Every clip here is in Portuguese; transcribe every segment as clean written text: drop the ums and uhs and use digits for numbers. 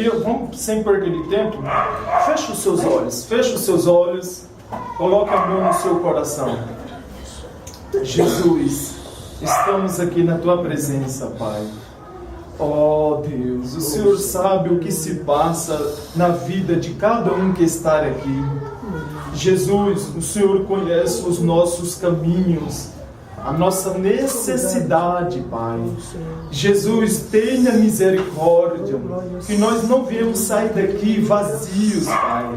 queria, vamos sem perder de tempo, feche os seus olhos, coloque a mão no seu coração. Jesus, estamos aqui na Tua presença, Pai. Oh Deus, o Senhor sabe o que se passa na vida de cada um que está aqui. Jesus, o Senhor conhece os nossos caminhos, a nossa necessidade, Pai. Jesus, tenha misericórdia, que nós não viemos sair daqui vazios, Pai,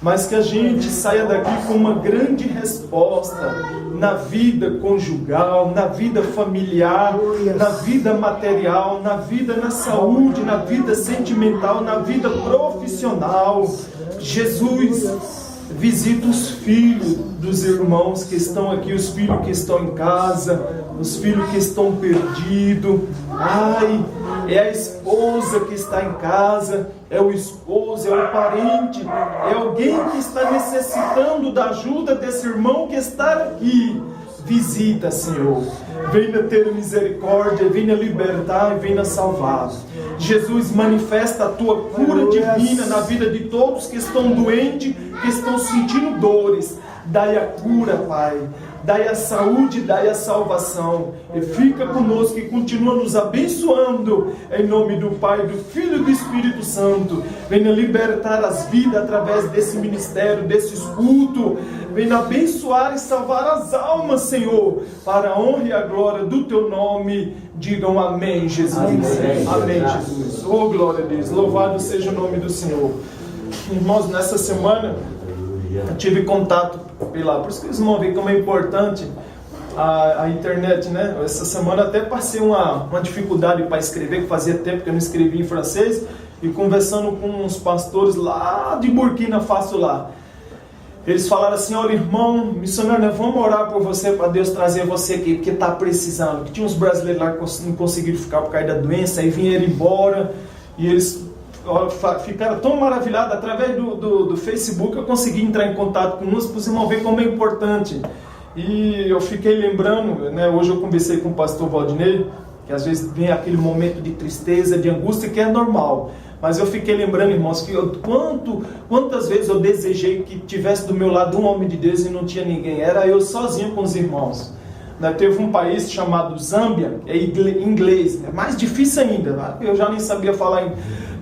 mas que a gente saia daqui com uma grande resposta na vida conjugal, na vida familiar, na vida material, na vida na saúde, na vida sentimental, na vida profissional. Jesus, visita os filhos dos irmãos que estão aqui, os filhos que estão em casa, os filhos que estão perdidos. Ai, é a esposa que está em casa, é o esposo, é o parente, é alguém que está necessitando da ajuda desse irmão que está aqui. Visita, Senhor. Venha ter misericórdia, venha libertar e venha salvar. Jesus, manifesta a Tua cura divina na vida de todos que estão doentes, que estão sentindo dores. Dai a cura, Pai. Dai a saúde, dai a salvação. E fica conosco e continua nos abençoando. Em nome do Pai, do Filho e do Espírito Santo. Venha libertar as vidas através desse ministério, desses cultos. Venha abençoar e salvar as almas, Senhor, para a honra e a glória do Teu nome. Digam amém, Jesus. Amém, amém, Jesus. Oh, glória a Deus. Louvado seja o nome do Senhor. Irmãos, nessa semana eu tive contato por isso que eles vão ver como é importante a internet, né? Essa semana até passei uma dificuldade para escrever, que fazia tempo que eu não escrevia em francês, e conversando com uns pastores lá de Burkina Faso lá. Eles falaram assim: olha, irmão, missionário, nós vamos orar por você, para Deus trazer você aqui, porque está precisando. Que tinha uns brasileiros lá que não conseguiram ficar por causa da doença, aí vieram embora, e eles ficaram tão maravilhados. Através do Facebook eu consegui entrar em contato com uns, para os irmãos verem como é importante. E eu fiquei lembrando, né, hoje eu conversei com o pastor Valdinei, que às vezes vem aquele momento de tristeza, de angústia, que é normal. Mas eu fiquei lembrando, irmãos, que quantas vezes eu desejei que tivesse do meu lado um homem de Deus e não tinha ninguém. Era eu sozinho com os irmãos. Teve um país chamado Zâmbia, é inglês, é mais difícil ainda. Eu já nem sabia falar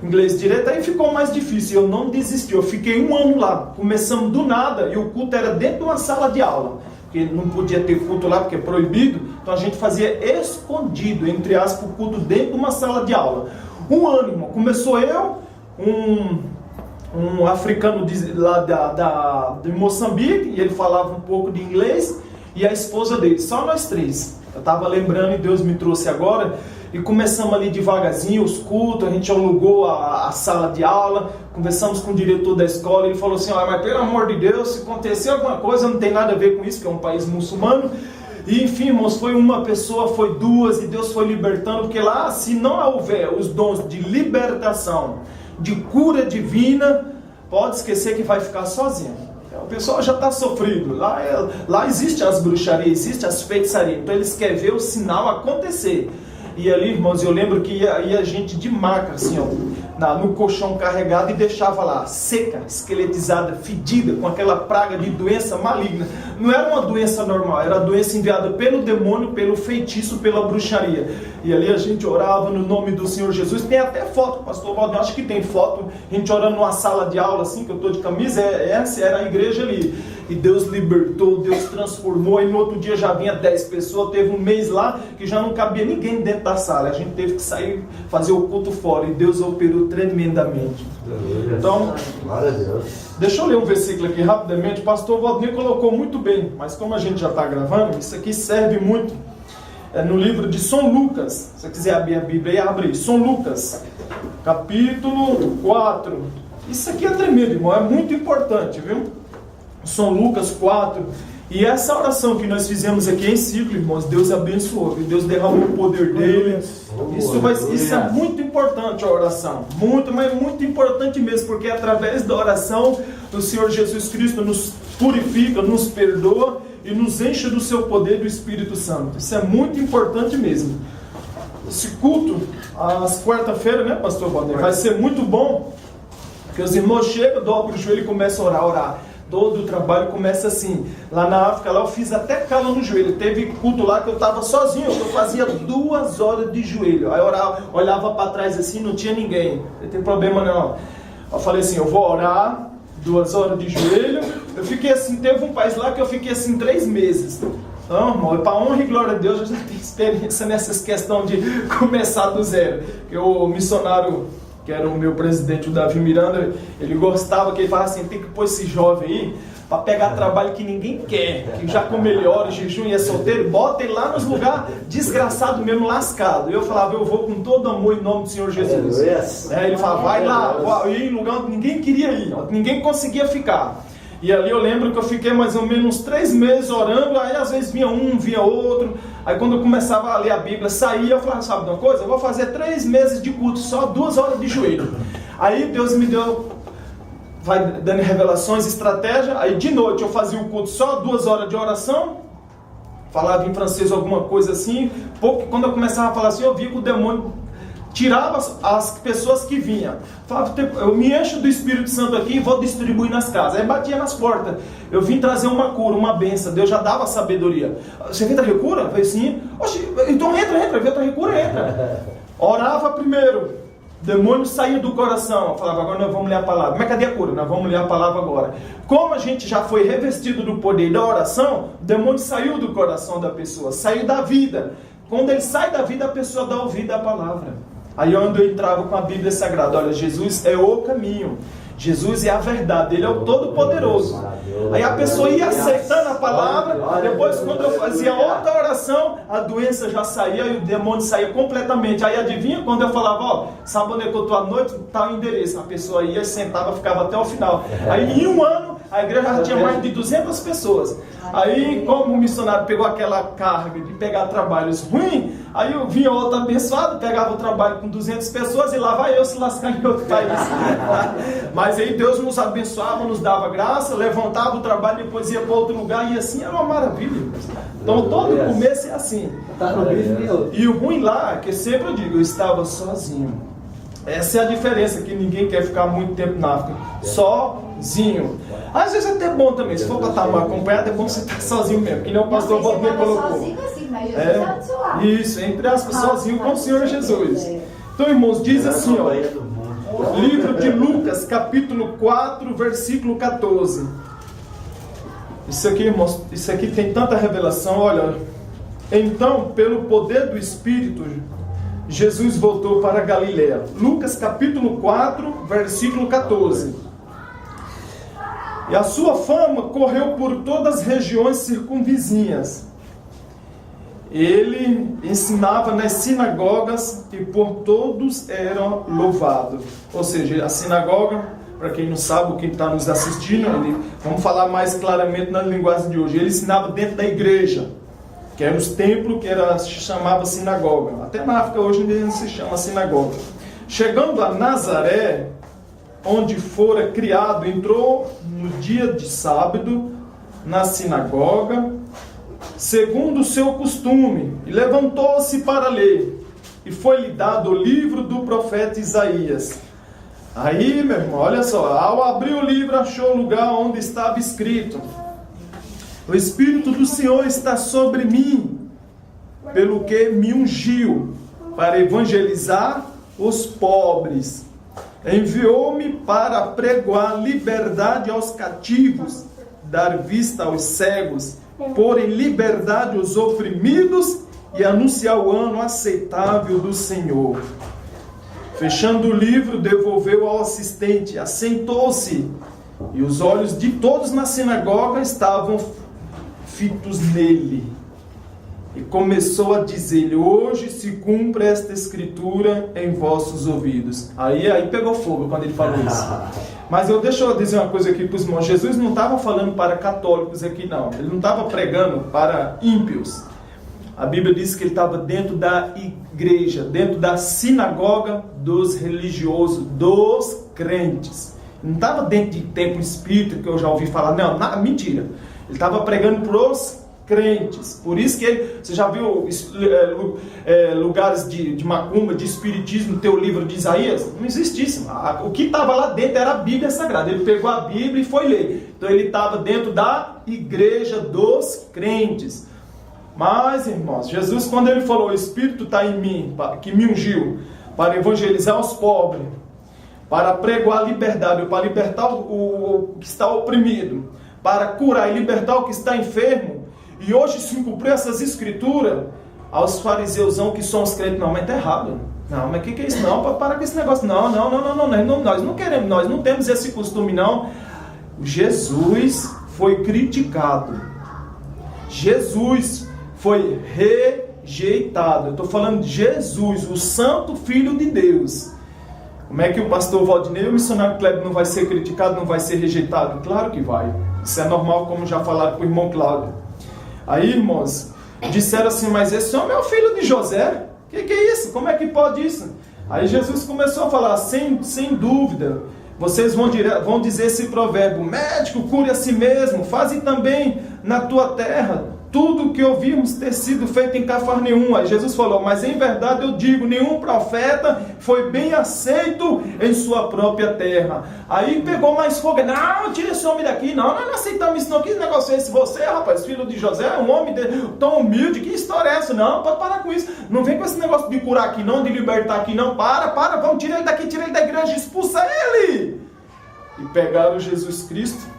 inglês direito, aí ficou mais difícil. Eu não desisti, eu fiquei 1 ano lá. Começamos do nada e o culto era dentro de uma sala de aula, porque não podia ter culto lá porque é proibido. Então a gente fazia escondido, entre aspas, o culto dentro de uma sala de aula. 1 ano, irmão. Começou eu, um africano lá de Moçambique, e ele falava um pouco de inglês, e a esposa dele, só nós 3. Eu estava lembrando e Deus me trouxe agora, e começamos ali devagarzinho os cultos. A gente alugou a sala de aula, conversamos com o diretor da escola, ele falou assim: mas pelo amor de Deus, se acontecer alguma coisa, não tem nada a ver com isso, que é um país muçulmano. E enfim, irmãos, foi uma pessoa, foi 2, e Deus foi libertando, porque lá, se não houver os dons de libertação, de cura divina, pode esquecer que vai ficar sozinho. O pessoal já está sofrido. Lá existe as bruxarias, existe as feitiçarias, então eles querem ver o sinal acontecer. E ali, irmãos, eu lembro que ia gente de maca, assim, ó, no colchão carregado, e deixava lá, seca, esqueletizada, fedida, com aquela praga de doença maligna. Não era uma doença normal, era a doença enviada pelo demônio, pelo feitiço, pela bruxaria. E ali a gente orava no nome do Senhor Jesus. Tem até foto, pastor Valdir, acho que tem foto, a gente orando numa sala de aula, assim, que eu estou de camisa, essa era a igreja ali. E Deus libertou, Deus transformou, e no outro dia já vinha 10 pessoas, teve 1 mês lá, que já não cabia ninguém dentro da sala, a gente teve que sair, fazer o culto fora, e Deus operou tremendamente. Então, deixa eu ler um versículo aqui rapidamente. O pastor Valdinei colocou muito bem, mas como a gente já está gravando, isso aqui serve muito. É no livro de São Lucas, se você quiser abrir a Bíblia aí, abre aí. São Lucas, capítulo 4. Isso aqui é tremendo, irmão, é muito importante, viu? São Lucas 4. E essa oração que nós fizemos aqui em ciclo, irmãos, Deus abençoou, Deus derramou o poder dele. Isso é muito importante, a oração. Muito, mas muito importante mesmo, porque através da oração o Senhor Jesus Cristo nos purifica, nos perdoa e nos enche do seu poder do Espírito Santo. Isso é muito importante mesmo. esse culto, às quarta-feiras, né, pastor Valdir? Vai ser muito bom, porque os irmãos chegam, dobram o joelho e começam a orar. Todo o trabalho começa assim. Lá na África, lá eu fiz até calo no joelho. Teve culto lá que eu estava sozinho, eu fazia 2 horas de joelho. Aí eu olhava para trás assim, não tinha ninguém. Não tem problema não. Eu falei assim, eu vou orar, 2 horas de joelho. Eu fiquei assim, teve um país lá que eu fiquei assim 3 meses. Então, irmão, para honra e glória a Deus, eu já tenho experiência nessas questões de começar do zero. Porque o missionário, que era o meu presidente, o Davi Miranda, ele gostava, que ele falava assim, tem que pôr esse jovem aí para pegar trabalho que ninguém quer, que já com melhor, jejum e é solteiro, bota ele lá nos lugares desgraçado mesmo, lascado. Eu falava, eu vou com todo amor em nome do Senhor Jesus. Ele falava, vai lá, eu ia em lugar onde ninguém queria ir, ninguém conseguia ficar. E ali eu lembro que eu fiquei mais ou menos 3 meses orando, aí às vezes vinha um, vinha outro. Aí quando eu começava a ler a Bíblia, saía, eu falava, sabe de uma coisa? Eu vou fazer 3 meses de culto, só 2 horas de joelho. Aí Deus me deu, vai dando revelações, estratégia. Aí de noite eu fazia o culto só 2 horas de oração, falava em francês alguma coisa assim. Pouco, quando eu começava a falar assim, eu via que o demônio tirava as pessoas que vinham. Falava, eu me encho do Espírito Santo aqui e vou distribuir nas casas. Aí batia nas portas. Eu vim trazer uma cura, uma benção. Deus já dava sabedoria. Você vem trazer cura? Eu falei, sim. Oxe, então entra. Vem trazer cura, entra. Orava primeiro. O demônio saía do coração. Eu falava, agora nós vamos ler a palavra. Mas cadê a cura? Nós vamos ler a palavra agora. Como a gente já foi revestido do poder da oração, o demônio saiu do coração da pessoa. Saiu da vida. Quando ele sai da vida, a pessoa dá ouvido à palavra. Aí onde eu entrava com a Bíblia Sagrada, olha, Jesus é o caminho, Jesus é a verdade, Ele é o Todo-Poderoso. Aí a pessoa ia aceitando a palavra, depois quando eu fazia outra oração, a doença já saía e o demônio saía completamente. Aí adivinha, quando eu falava, ó, sabe onde é que eu estou à noite? Tal endereço. A pessoa ia, sentava, ficava até o final. Aí em um ano, a igreja já tinha mais de 200 pessoas. Aí, como o missionário pegou aquela carga de pegar trabalhos ruins, aí eu vinha outro abençoado, pegava o trabalho com 200 pessoas e lá vai eu se lascar em outro país. Mas aí Deus nos abençoava, nos dava graça, levantava o trabalho, depois ia para outro lugar, e assim era uma maravilha. Então todo começo é assim. E o ruim lá, que sempre eu digo, eu estava sozinho. Essa é a diferença, que ninguém quer ficar muito tempo na África, sozinho. Às vezes é até bom também, se for para estar mal acompanhado, é bom você estar sozinho mesmo, que nem o pastor Valdir colocou. Sozinho assim, mas Jesus estava do seu lado. Isso, entre aspas, sozinho com o Senhor Jesus. Então, irmãos, diz assim, ó, livro de Lucas, capítulo 4, versículo 14. Isso aqui, irmãos, isso aqui tem tanta revelação, olha. Então, pelo poder do Espírito, Jesus voltou para Galiléia. Lucas capítulo 4, versículo 14. E a sua fama correu por todas as regiões circunvizinhas. Ele ensinava nas sinagogas e por todos eram louvados. Ou seja, a sinagoga, para quem não sabe, quem está nos assistindo, vamos falar mais claramente na linguagem de hoje. Ele ensinava dentro da igreja, que eram os templos, que se chamava sinagoga. Até na África hoje ainda se chama sinagoga. Chegando a Nazaré, onde fora criado, entrou no dia de sábado na sinagoga, segundo o seu costume, e levantou-se para ler. E foi-lhe dado o livro do profeta Isaías. Aí, meu irmão, olha só, ao abrir o livro, achou o lugar onde estava escrito: o Espírito do Senhor está sobre mim, pelo que me ungiu para evangelizar os pobres. Enviou-me para pregoar liberdade aos cativos, dar vista aos cegos, pôr em liberdade os oprimidos e anunciar o ano aceitável do Senhor. Fechando o livro, devolveu ao assistente, assentou-se, e os olhos de todos na sinagoga estavam fitos nele. E começou a dizer-lhe: hoje se cumpre esta escritura em vossos ouvidos. Aí pegou fogo quando ele falou isso. Mas deixa eu dizer uma coisa aqui para os irmãos. Jesus não estava falando para católicos aqui, não. Ele não estava pregando para ímpios. A Bíblia diz que ele estava dentro da igreja, dentro da sinagoga dos religiosos, dos crentes. Não estava dentro de templo espírita, que eu já ouvi falar. Não, mentira. Ele estava pregando para os crentes. Por isso que você já viu lugares de macumba, de espiritismo, no teu livro de Isaías? Não existe isso. O que estava lá dentro era a Bíblia Sagrada. Ele pegou a Bíblia e foi ler. Então ele estava dentro da igreja dos crentes. Mas, irmãos, Jesus, quando ele falou, o Espírito está em mim, que me ungiu, para evangelizar os pobres, para pregoar a liberdade, para libertar o que está oprimido, para curar e libertar o que está enfermo, e hoje se cumpriu essas escrituras, aos fariseusão que são os crentes, não, mas está errado. Não, mas o que é isso? Não, para com esse negócio. Não, nós não queremos, nós não temos esse costume, não. Jesus foi criticado. Jesus foi rejeitado. Eu estou falando de Jesus, o Santo Filho de Deus. Como é que o pastor Valdinei e o missionário Kleber não vai ser criticado, não vai ser rejeitado? Claro que vai. Isso é normal, como já falaram com o irmão Cláudio. Aí, irmãos, disseram assim, mas esse homem é o filho de José. Que é isso? Como é que pode isso? Aí Jesus começou a falar, sem dúvida, vocês vão dizer esse provérbio, médico, cure a si mesmo, faze também na tua terra tudo o que ouvimos ter sido feito em Cafarnaum. Aí Jesus falou, mas em verdade eu digo, nenhum profeta foi bem aceito em sua própria terra. Aí pegou mais fogo, não, tira esse homem daqui, não aceitamos isso não, que negócio é esse? Você, rapaz, filho de José, um homem tão humilde, que história é essa? Não, pode parar com isso, não vem com esse negócio de curar aqui não, de libertar aqui não, para, vamos, tira ele daqui, tira ele da igreja, expulsa ele! E pegaram Jesus Cristo,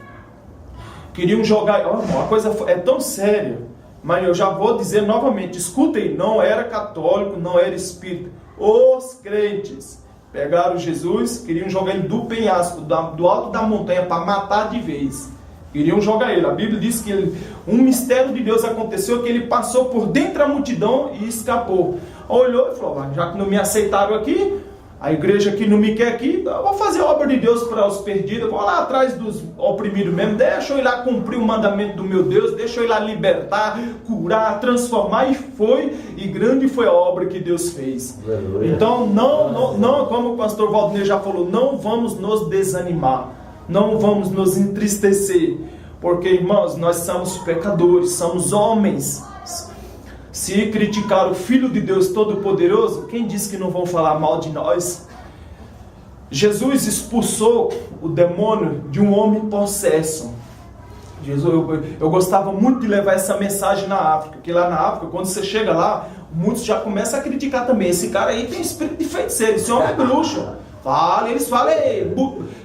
queriam jogar, uma coisa é tão séria, mas eu já vou dizer novamente, escutem, não era católico, não era espírita, os crentes pegaram Jesus, queriam jogar ele do penhasco, do alto da montanha, para matar de vez, queriam jogar ele. A Bíblia diz que um mistério de Deus aconteceu, que ele passou por dentro da multidão e escapou. Olhou e falou, já que não me aceitaram aqui, a igreja que não me quer aqui, eu vou fazer a obra de Deus para os perdidos, vou lá atrás dos oprimidos mesmo, deixa eu ir lá cumprir o mandamento do meu Deus, deixa eu ir lá libertar, curar, transformar, e grande foi a obra que Deus fez. Aleluia. Então, não, como o pastor Valdinei já falou, não vamos nos desanimar, não vamos nos entristecer, porque, irmãos, nós somos pecadores, somos homens. Se criticar o Filho de Deus Todo-Poderoso, quem disse que não vão falar mal de nós? Jesus expulsou o demônio de um homem possesso. Eu gostava muito de levar essa mensagem na África, porque lá na África, quando você chega lá, muitos já começam a criticar também. Esse cara aí tem espírito de feiticeiro, esse homem é bruxo. Eles falam,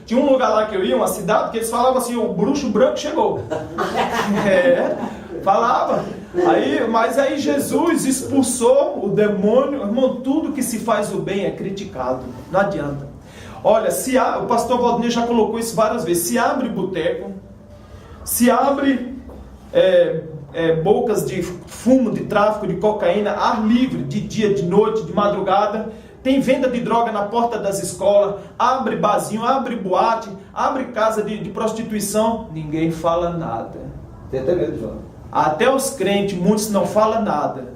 tinha um lugar lá que eu ia, uma cidade, que eles falavam assim, o bruxo branco chegou. Falava. Mas aí Jesus expulsou o demônio. Irmão, tudo que se faz o bem é criticado. Não adianta. Olha, o pastor Valdinei já colocou isso várias vezes. Se abre boteco, se abre bocas de fumo, de tráfico de cocaína, ar livre, de dia, de noite, de madrugada. Tem venda de droga na porta das escolas, abre barzinho, abre boate, abre casa de prostituição. Ninguém fala nada. Tem até medo de falar. Até os crentes, muitos não falam nada.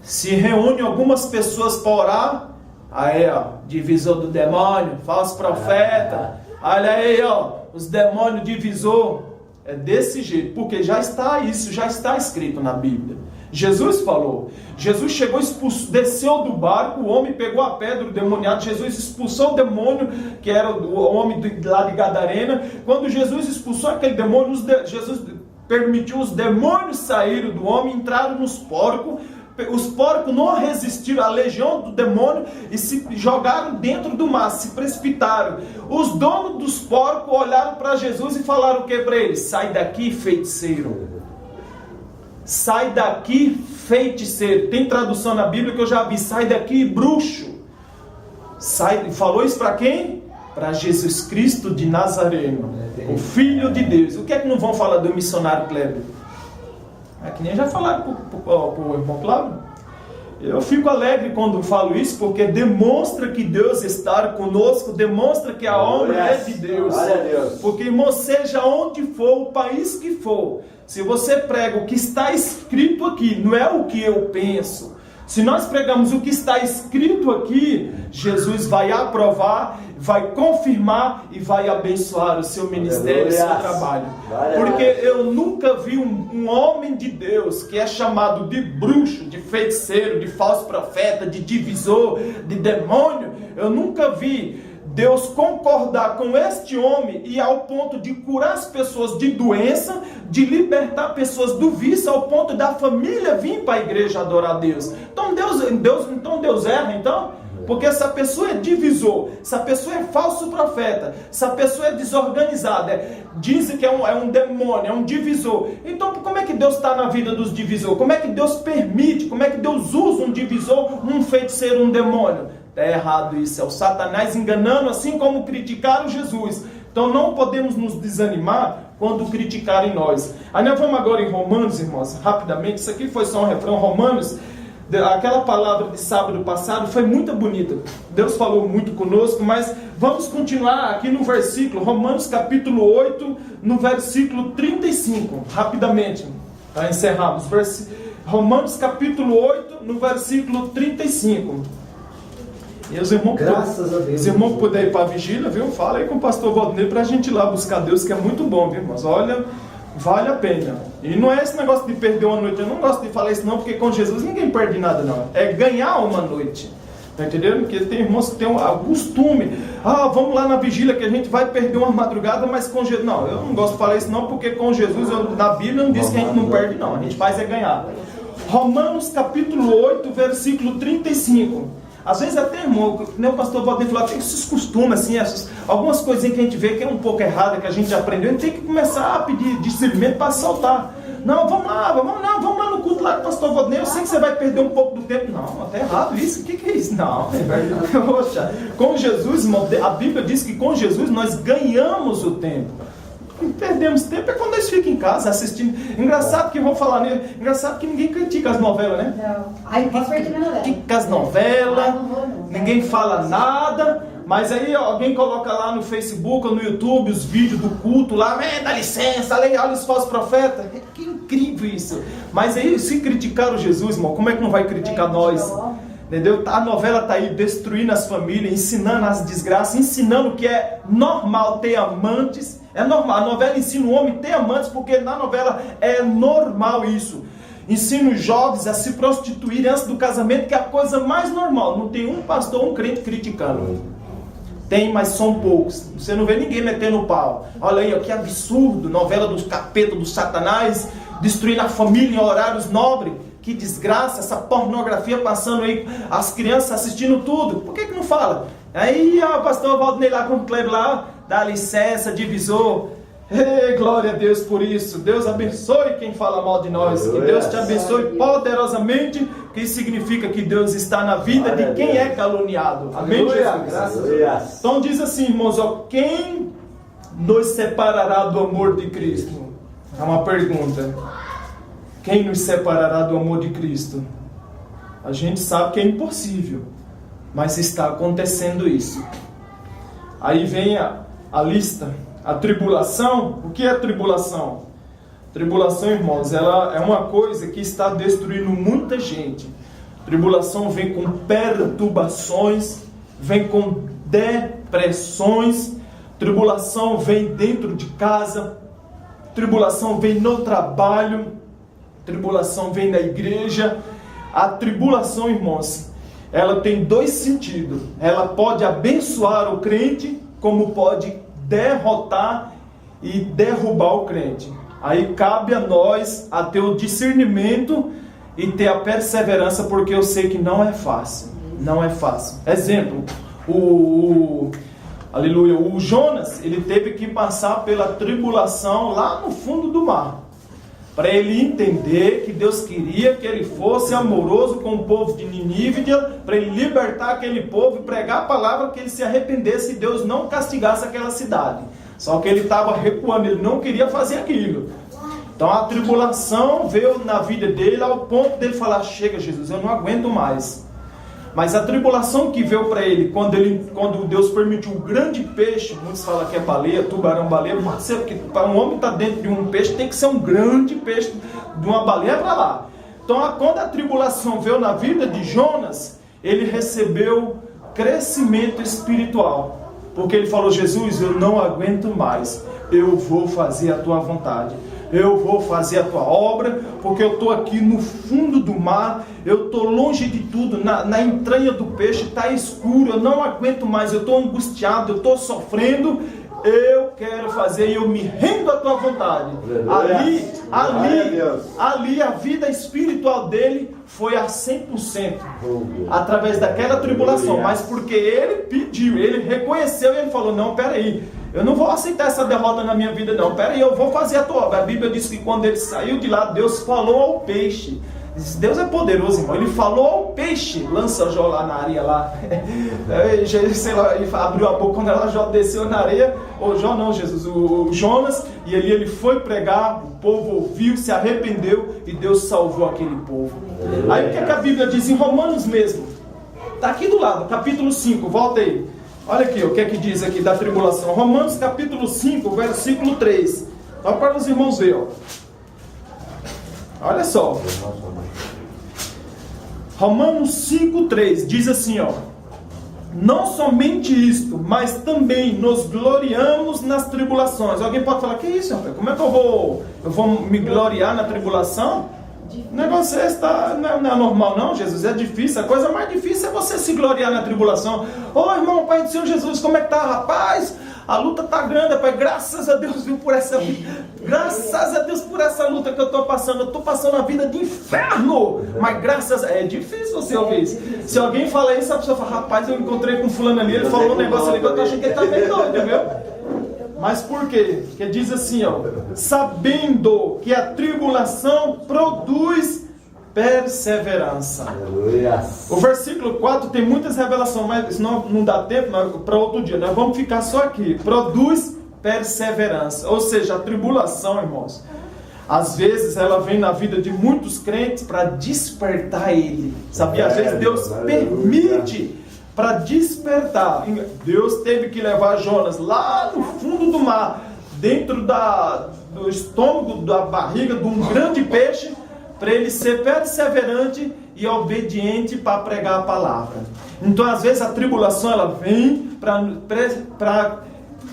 Se reúnem algumas pessoas para orar, aí divisor do demônio, falso profeta, olha aí os demônios divisor. É desse jeito, porque já está escrito na Bíblia. Jesus falou, Jesus chegou, desceu do barco, o homem pegou a pedra, o demoniado, Jesus expulsou o demônio, que era o homem lá de Gadarena. Quando Jesus expulsou aquele demônio, Jesus permitiu os demônios saírem do homem, entraram nos porcos. Os porcos não resistiram à legião do demônio e se jogaram dentro do mar, se precipitaram. Os donos dos porcos olharam para Jesus e falaram o que para ele? Sai daqui, feiticeiro. Sai daqui, feiticeiro. Tem tradução na Bíblia que eu já vi. Sai daqui, bruxo. Falou isso para quem? Para Jesus Cristo de Nazareno, o Filho de Deus. O que é que não vão falar do missionário Kleber? É que nem já falaram para o irmão Cláudio. Eu fico alegre quando falo isso, porque demonstra que Deus está conosco, demonstra que a obra é de Deus. Porque, irmão, seja onde for, o país que for, se você prega o que está escrito aqui, não é o que eu penso. Se nós pregamos o que está escrito aqui, Jesus vai aprovar, vai confirmar e vai abençoar o seu ministério e o seu trabalho. Porque eu nunca vi um homem de Deus que é chamado de bruxo, de feiticeiro, de falso profeta, de divisor, de demônio. Eu nunca vi Deus concordar com este homem e ao ponto de curar as pessoas de doença, de libertar pessoas do vício, ao ponto da família vir para a igreja adorar a Deus. Então Deus erra, então? Porque essa pessoa é divisor, essa pessoa é falso profeta, essa pessoa é desorganizada, dizem que é um demônio, é um divisor. Então como é que Deus está na vida dos divisores? Como é que Deus permite, como é que Deus usa um divisor, um feiticeiro, um demônio? É errado isso, é o Satanás enganando, assim como criticaram Jesus. Então não podemos nos desanimar quando criticarem nós. Aí nós vamos agora em Romanos, irmãos, rapidamente. Isso aqui foi só um refrão. Romanos, aquela palavra de sábado passado foi muito bonita. Deus falou muito conosco, mas vamos continuar aqui no versículo, Romanos capítulo 8, no versículo 35, rapidamente, para encerrarmos. Romanos capítulo 8, no versículo 35. E os irmãos, graças a Deus. Os irmãos puderem ir para a vigília, viu? Fala aí com o pastor Valdinei para a gente ir lá buscar Deus, que é muito bom, viu, irmãos? Olha, vale a pena. E não é esse negócio de perder uma noite. Eu não gosto de falar isso não, porque com Jesus ninguém perde nada não. É ganhar uma noite. Tá entendendo? Porque tem irmãos que tem um costume. Vamos lá na vigília que a gente vai perder uma madrugada, mas com Jesus... Não, eu não gosto de falar isso não, porque com Jesus, na Bíblia não diz que a gente não perde não. A gente faz é ganhar. Romanos capítulo 8, versículo 35. Às vezes até, irmão, nem o pastor Valdinei falou, tem esses costumes, assim, algumas coisinhas que a gente vê que é um pouco errada, que a gente aprendeu, a gente tem que começar a pedir discernimento para saltar. Não, vamos lá no culto lá do pastor Valdinei, eu sei que você vai perder um pouco do tempo. Não, até errado isso, o que é isso? Não, poxa, com Jesus, irmão, a Bíblia diz que com Jesus nós ganhamos o tempo. Perdemos tempo é quando eles ficam em casa assistindo. Engraçado que vou falar nele. Engraçado que ninguém critica as novelas, né? Não. Aí posso perder minha novela. Critica as novelas, ninguém fala nada. Mas aí alguém coloca lá no Facebook ou no YouTube os vídeos do culto lá, dá licença, olha os falsos profetas. Que incrível isso. Mas aí se criticaram Jesus, irmão, como é que não vai criticar nós? Entendeu? A novela está aí destruindo as famílias, ensinando as desgraças, ensinando que é normal ter amantes. É normal, a novela ensina o homem a ter amantes, porque na novela é normal isso. Ensina os jovens a se prostituir antes do casamento, que é a coisa mais normal. Não tem um pastor, um crente criticando. Tem, mas são poucos. Você não vê ninguém metendo o pau. Olha aí, ó, que absurdo, novela dos capeta, do Satanás, destruindo a família em horários nobres. Que desgraça, essa pornografia passando aí, as crianças assistindo tudo. Por que não fala? Aí o pastor Valdinei lá com o Cleber lá, dá licença, divisor. Ei, glória a Deus por isso. Deus abençoe quem fala mal de nós. Que Deus te abençoe poderosamente, que significa que Deus está na vida de quem é caluniado. Amém, Jesus? Então diz assim, irmãos, ó, quem nos separará do amor de Cristo? É uma pergunta. Quem nos separará do amor de Cristo? A gente sabe que é impossível, mas está acontecendo isso. Aí vem a lista. A tribulação. O que é tribulação? Tribulação, irmãos, ela é uma coisa que está destruindo muita gente. Tribulação vem com perturbações, vem com depressões. Tribulação vem dentro de casa. Tribulação vem no trabalho. Tribulação vem na igreja. A tribulação, irmãos, ela tem dois sentidos. Ela pode abençoar o crente, como pode derrotar e derrubar o crente. Aí cabe a nós a ter o discernimento e ter a perseverança, porque eu sei que não é fácil. Não é fácil. Exemplo, aleluia, o Jonas, ele teve que passar pela tribulação lá no fundo do mar, para ele entender que Deus queria que ele fosse amoroso com o povo de Nínive, para ele libertar aquele povo e pregar a palavra, que ele se arrependesse e Deus não castigasse aquela cidade. Só que ele estava recuando, ele não queria fazer aquilo. Então a tribulação veio na vida dele ao ponto dele falar, chega Jesus, eu não aguento mais. Mas a tribulação que veio para ele, quando Deus permitiu um grande peixe, muitos falam que é baleia, tubarão, baleia, pode ser, porque para um homem estar dentro de um peixe, tem que ser um grande peixe, de uma baleia para lá. Então, quando a tribulação veio na vida de Jonas, ele recebeu crescimento espiritual. Porque ele falou: Jesus, eu não aguento mais, eu vou fazer a tua vontade. Eu vou fazer a tua obra, porque eu estou aqui no fundo do mar, eu estou longe de tudo, na entranha do peixe, está escuro, eu não aguento mais, eu estou angustiado, eu estou sofrendo, eu quero fazer e eu me rendo à tua vontade. Ali a vida espiritual dele foi a 100%, através daquela tribulação, mas porque ele pediu, ele reconheceu e ele falou: não, peraí, eu não vou aceitar essa derrota na minha vida não, peraí, eu vou fazer a tua obra. A Bíblia diz que quando ele saiu de lá, Deus falou ao peixe. Deus é poderoso, irmão. Ele falou ao peixe: lança Jó lá na areia lá. Sei lá, ele abriu a boca quando ela Jó desceu na areia. Ou Jó não, Jesus, o Jonas. E ele foi pregar, o povo ouviu, se arrependeu e Deus salvou aquele povo. Aí o que a Bíblia diz em Romanos mesmo? Está aqui do lado, capítulo 5, volta aí. Olha aqui, o que é que diz aqui da tribulação. Romanos capítulo 5, versículo 3. Só para os irmãos verem, ó. Olha só. Romanos 5,3 diz assim, ó: não somente isto, mas também nos gloriamos nas tribulações. Alguém pode falar: que isso, rapaz? Como é que eu vou me gloriar na tribulação? O negócio não é normal não, Jesus, é difícil. A coisa mais difícil é você se gloriar na tribulação. Ô irmão, Pai do Senhor Jesus, como é que tá, rapaz? A luta tá grande, pai. Graças a Deus, viu, por essa luta. Graças a Deus por essa luta que eu tô passando. Eu tô passando a vida de inferno. Mas graças a... É difícil você ouvir isso. Se alguém fala isso, a pessoa fala: rapaz, eu encontrei com fulano ali, ele falou um negócio ali que eu tô achando que ele tá meio doido, viu? Mas por quê? Porque diz assim, ó: sabendo que a tribulação produz perseverança. Aleluia. O versículo 4 tem muitas revelações, mas não dá tempo para outro dia. Nós vamos ficar só aqui. Produz perseverança. Ou seja, a tribulação, irmãos, às vezes ela vem na vida de muitos crentes para despertar ele. Sabia? Às vezes Deus permite para despertar. Deus teve que levar Jonas lá no fundo do mar, dentro do estômago, da barriga de um grande peixe, para ele ser perseverante e obediente para pregar a palavra. Então, às vezes, a tribulação ela vem para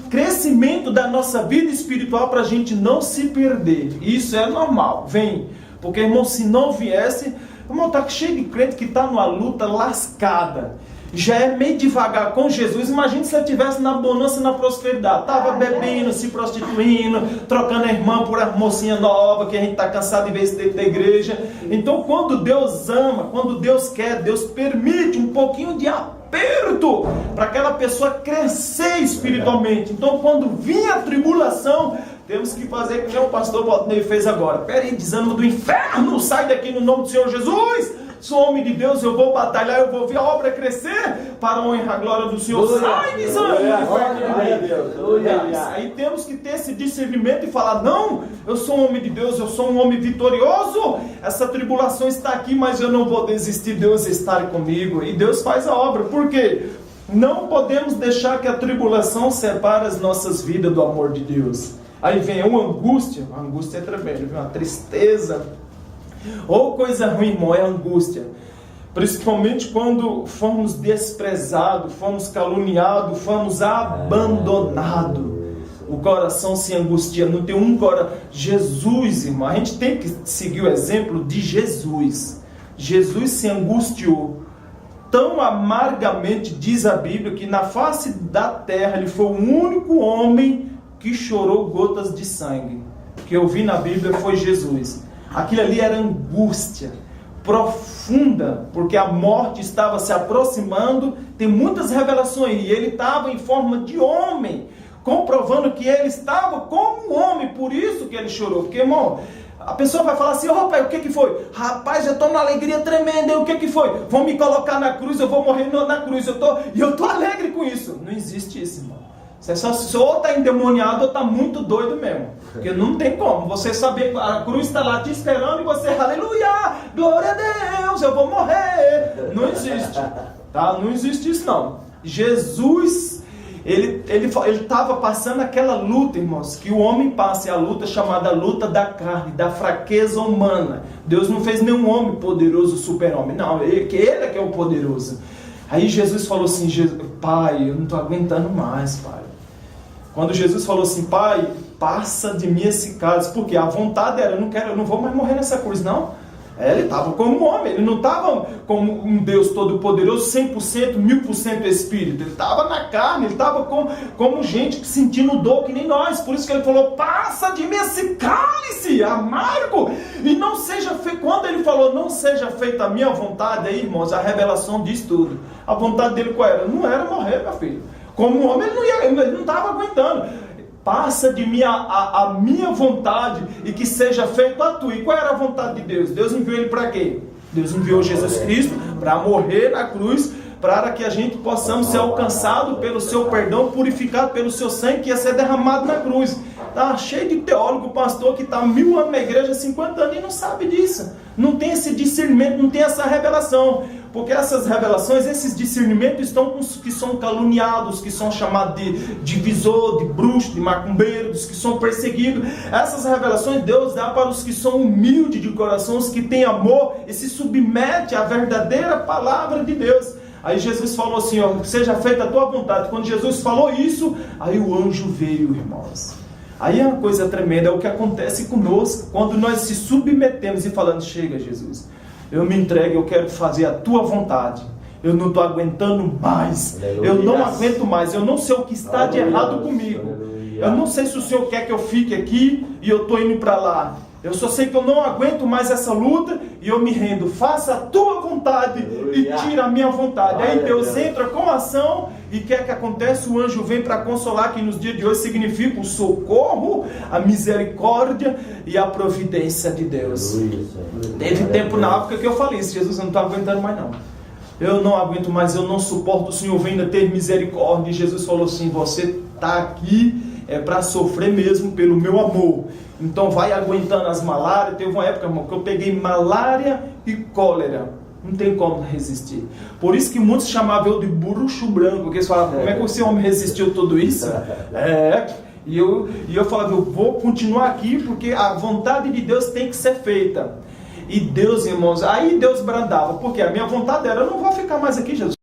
crescimento da nossa vida espiritual, para a gente não se perder. Isso é normal, vem. Porque, irmão, se não viesse, irmão, está cheio de crente que está numa luta lascada. Já é meio devagar com Jesus. Imagina se ele estivesse na bonança e na prosperidade. Estava bebendo, se prostituindo, trocando a irmã por a mocinha nova, que a gente está cansado de ver isso dentro da igreja. Então, quando Deus ama, quando Deus quer, Deus permite um pouquinho de aperto para aquela pessoa crescer espiritualmente. Então, quando vinha a tribulação, temos que fazer como o pastor Valdinei fez agora. Peraí, desânimo do inferno, sai daqui no nome do Senhor Jesus. Sou homem de Deus, eu vou batalhar, eu vou ver a obra crescer para a honra e a glória do Senhor. Sai, desânimo do inferno. Aí temos que ter esse discernimento e falar: não, eu sou um homem de Deus, eu sou um homem vitorioso. Essa tribulação está aqui, mas eu não vou desistir. Deus está comigo e Deus faz a obra. Por quê? Não podemos deixar que a tribulação separe as nossas vidas do amor de Deus. Aí vem uma angústia é tremenda, vem uma tristeza, ou coisa ruim, irmão, é angústia. Principalmente quando fomos desprezados, fomos caluniados, fomos abandonados. O coração se angustia, não tem um coração. Jesus, irmão, a gente tem que seguir o exemplo de Jesus. Jesus se angustiou tão amargamente, diz a Bíblia, que na face da terra ele foi o único homem que chorou gotas de sangue. O que eu vi na Bíblia foi Jesus. Aquilo ali era angústia profunda, porque a morte estava se aproximando. Tem muitas revelações, e ele estava em forma de homem, comprovando que ele estava como homem, por isso que ele chorou. Porque, irmão, a pessoa vai falar assim: pai, o que foi? Rapaz, eu estou numa alegria tremenda, o que foi? Vão me colocar na cruz, eu vou morrer na cruz, eu estou alegre com isso. Não existe isso, irmão. Você só ou está endemoniado ou está muito doido mesmo. Porque não tem como você saber, a cruz está lá te esperando e você, aleluia, glória a Deus, eu vou morrer. Não existe, tá? Não existe isso não. Jesus, Ele estava passando aquela luta, irmãos, que o homem passa, é a luta chamada luta da carne, da fraqueza humana. Deus não fez nenhum homem poderoso, super-homem, não, ele é que é o poderoso. Aí Jesus falou assim, Pai, eu não estou aguentando mais, Pai. Quando Jesus falou assim, Pai, passa de mim esse cálice, porque a vontade era, eu não vou mais morrer nessa cruz, não. Ele estava como um homem, ele não estava como um Deus todo-poderoso, 100%, 1000% espírito. Ele estava na carne, ele estava como gente sentindo dor que nem nós. Por isso que ele falou, passa de mim esse cálice amargo, e não seja feito. Quando ele falou, não seja feita a minha vontade, aí, irmãos, a revelação diz tudo. A vontade dele qual era? Não era morrer, meu filho. Como um homem, ele não estava aguentando. Passa de mim a minha vontade e que seja feito a tua. E qual era a vontade de Deus? Deus enviou ele para quê? Deus enviou Jesus Cristo para morrer na cruz, para que a gente possamos ser alcançados pelo seu perdão, purificado pelo seu sangue que ia ser derramado na cruz. Tá cheio de teólogo, pastor que está 1000 anos na igreja, 50 anos e não sabe disso. Não tem esse discernimento, não tem essa revelação. Porque essas revelações, esses discernimentos estão com os que são caluniados, que são chamados de divisor, de bruxo, de macumbeiro, dos que são perseguidos. Essas revelações Deus dá para os que são humildes de coração, os que têm amor e se submetem à verdadeira palavra de Deus. Aí Jesus falou assim, ó, seja feita a tua vontade. Quando Jesus falou isso, aí o anjo veio, irmãos. Aí é uma coisa tremenda, é o que acontece conosco, quando nós se submetemos e falamos, chega Jesus, eu me entrego, eu quero fazer a tua vontade. Eu não estou aguentando mais. Aleluia. Eu não aguento mais. Eu não sei o que está de errado comigo. Aleluia. Eu não sei se o Senhor quer que eu fique aqui e eu estou indo para lá. Eu só sei que eu não aguento mais essa luta e eu me rendo. Faça a tua vontade. Aleluia. E tira a minha vontade. Aí Deus entra com ação e quer que aconteça. O anjo vem para consolar, que nos dias de hoje significa o socorro, a misericórdia e a providência de Deus. Aleluia. Teve tempo na época que eu falei isso, Jesus, eu não estou aguentando mais não. Eu não aguento mais, eu não suporto, o Senhor venha ter misericórdia. E Jesus falou assim, você está aqui para sofrer mesmo pelo meu amor. Então vai aguentando as malárias. Teve uma época, irmão, que eu peguei malária e cólera. Não tem como resistir. Por isso que muitos chamavam eu de bruxo branco, porque eles falavam, como é que esse homem resistiu tudo isso? E eu falava, eu vou continuar aqui, porque a vontade de Deus tem que ser feita. E Deus, irmãos, aí Deus brandava, porque a minha vontade era, eu não vou ficar mais aqui, Jesus.